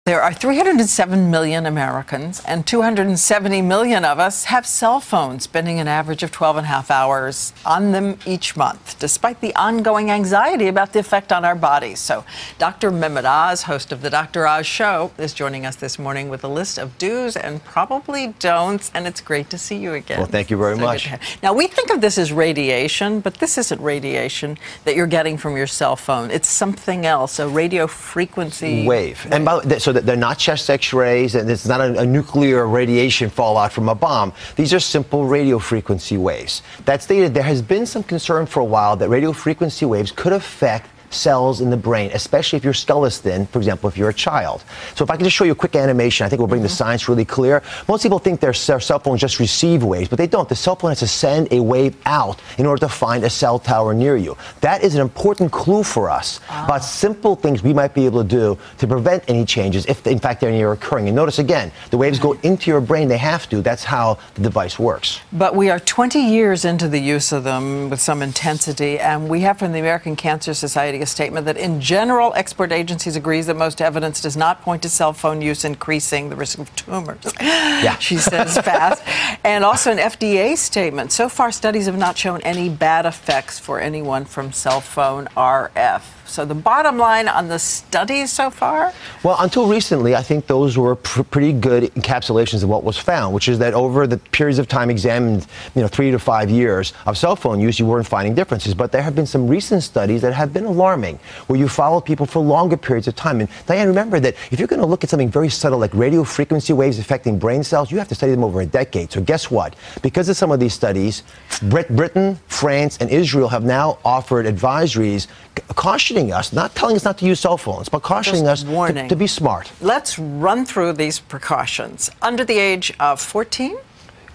There are 307 million Americans, and 270 million of us have cell phones, spending an average of 12.5 hours on them each month, despite the ongoing anxiety about the effect on our bodies. So Dr. Mehmet Oz, host of The Dr. Oz Show, is joining us this morning with a list of do's and probably don'ts, and it's great to see you again. Well, thank you very much. Now, we think of this as radiation, but this isn't radiation that you're getting from your cell phone. It's something else, a radio frequency wave. And by the way, so that they're not chest X-rays, and it's not a nuclear radiation fallout from a bomb. These are simple radio frequency waves. That stated, there has been some concern for a while that radio frequency waves could affect cells in the brain, especially if your skull is thin, for example, if you're a child. So if I can just show you a quick animation, I think we'll bring the science really clear. Most people think their cell phones just receive waves, but they don't. The cell phone has to send a wave out in order to find a cell tower near you. That is an important clue for us about simple things we might be able to do to prevent any changes if, in fact, they're occurring. And notice again, the waves go into your brain. They have to. That's how the device works. But we are 20 years into the use of them with some intensity, and we have from the American Cancer Society a statement that in general, expert agencies agrees that most evidence does not point to cell phone use increasing the risk of tumors. Yeah. She says fast. And also an FDA statement. So far, studies have not shown any bad effects for anyone from cell phone RF. So the bottom line on the studies so far? Well, until recently, I think those were pretty good encapsulations of what was found, which is that over the periods of time examined, 3 to 5 years of cell phone use, you weren't finding differences. But there have been some recent studies that have been alarming, where you follow people for longer periods of time. And Diane, remember that if you're going to look at something very subtle like radio frequency waves affecting brain cells, you have to study them over a decade. So guess what? Because of some of these studies, Britain, France, and Israel have now offered advisories cautioning us, not telling us not to use cell phones, but cautioning us to be smart. Let's run through these precautions. Under the age of 14?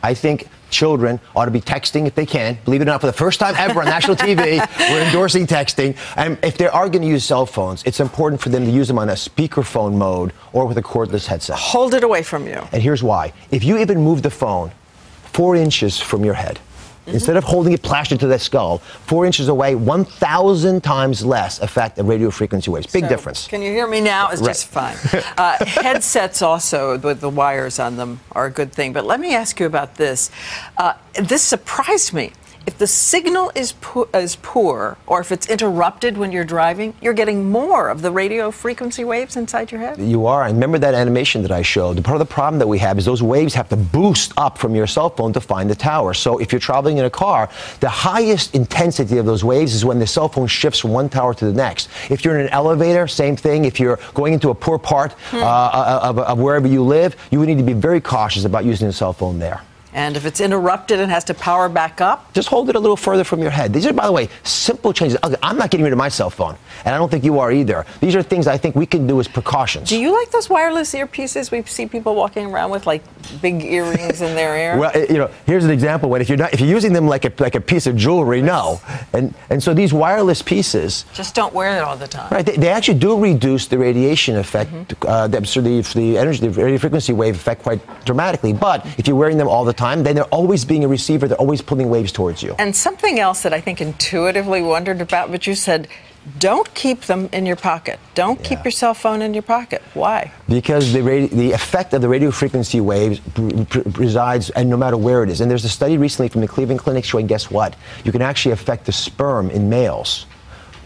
I think children ought to be texting if they can. Believe it or not, for the first time ever on national TV, we're endorsing texting. And if they are going to use cell phones, it's important for them to use them on a speakerphone mode or with a cordless headset. Hold it away from you. And here's why. If you even move the phone 4 inches from your head, instead of holding it plastered to the skull, 4 inches away, 1,000 times less effect of radio frequency waves. Big difference. Can you hear me now? It's just fine. Headsets also, with the wires on them, are a good thing. But let me ask you about this. This surprised me. If the signal is poor, or if it's interrupted when you're driving, you're getting more of the radio frequency waves inside your head? You are. And remember that animation that I showed? Part of the problem that we have is those waves have to boost up from your cell phone to find the tower. So if you're traveling in a car, the highest intensity of those waves is when the cell phone shifts from one tower to the next. If you're in an elevator, same thing. If you're going into a poor part of wherever you live, you would need to be very cautious about using a cell phone there. And if it's interrupted and has to power back up? Just hold it a little further from your head. These are, by the way, simple changes. I'm not getting rid of my cell phone, and I don't think you are either. These are things I think we can do as precautions. Do you like those wireless earpieces we see people walking around with, like big earrings in their ear? Well, here's an example. If you're using them like a piece of jewelry, no. And so these wireless pieces, just don't wear it all the time. Right. They actually do reduce the radiation effect, the energy, the radio frequency wave effect quite dramatically. But if you're wearing them all the time, then they're always being a receiver. They're always pulling waves towards you. And something else that I think intuitively wondered about, but you said, don't keep them in your pocket. Don't keep your cell phone in your pocket. Why? Because the effect of the radio frequency waves resides, and no matter where it is. And there's a study recently from the Cleveland Clinic showing, guess what? You can actually affect the sperm in males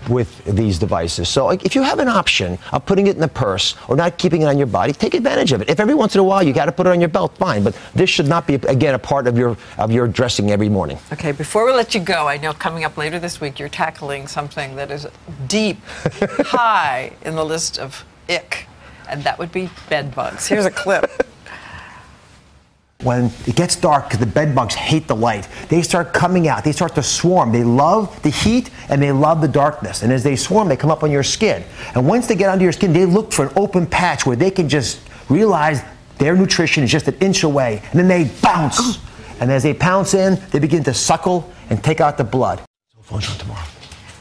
with these devices. So if you have an option of putting it in the purse or not keeping it on your body, take advantage of it. If every once in a while you got to put it on your belt, fine. But this should not be, again, a part of your dressing every morning. Okay, before we let you go, I know coming up later this week, you're tackling something that is deep, high in the list of ick, and that would be bed bugs. Here's a clip. When it gets dark, because the bed bugs hate the light, they start coming out. They start to swarm. They love the heat and they love the darkness. And as they swarm, they come up on your skin. And once they get under your skin, they look for an open patch where they can just realize their nutrition is just an inch away. And then they bounce. And as they pounce in, they begin to suckle and take out the blood. So phones on tomorrow.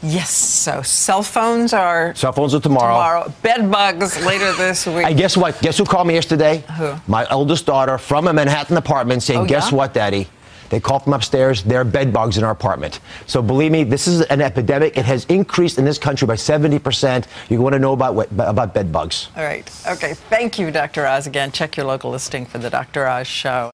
Yes, so cell phones are... Cell phones are tomorrow. Bed bugs later this week. And guess what? Guess who called me yesterday? Who? My eldest daughter from a Manhattan apartment saying, guess what, Daddy? They call from upstairs. There are bed bugs in our apartment. So believe me, this is an epidemic. It has increased in this country by 70%. You want to know about bed bugs. All right. Okay. Thank you, Dr. Oz. Again, check your local listing for the Dr. Oz Show.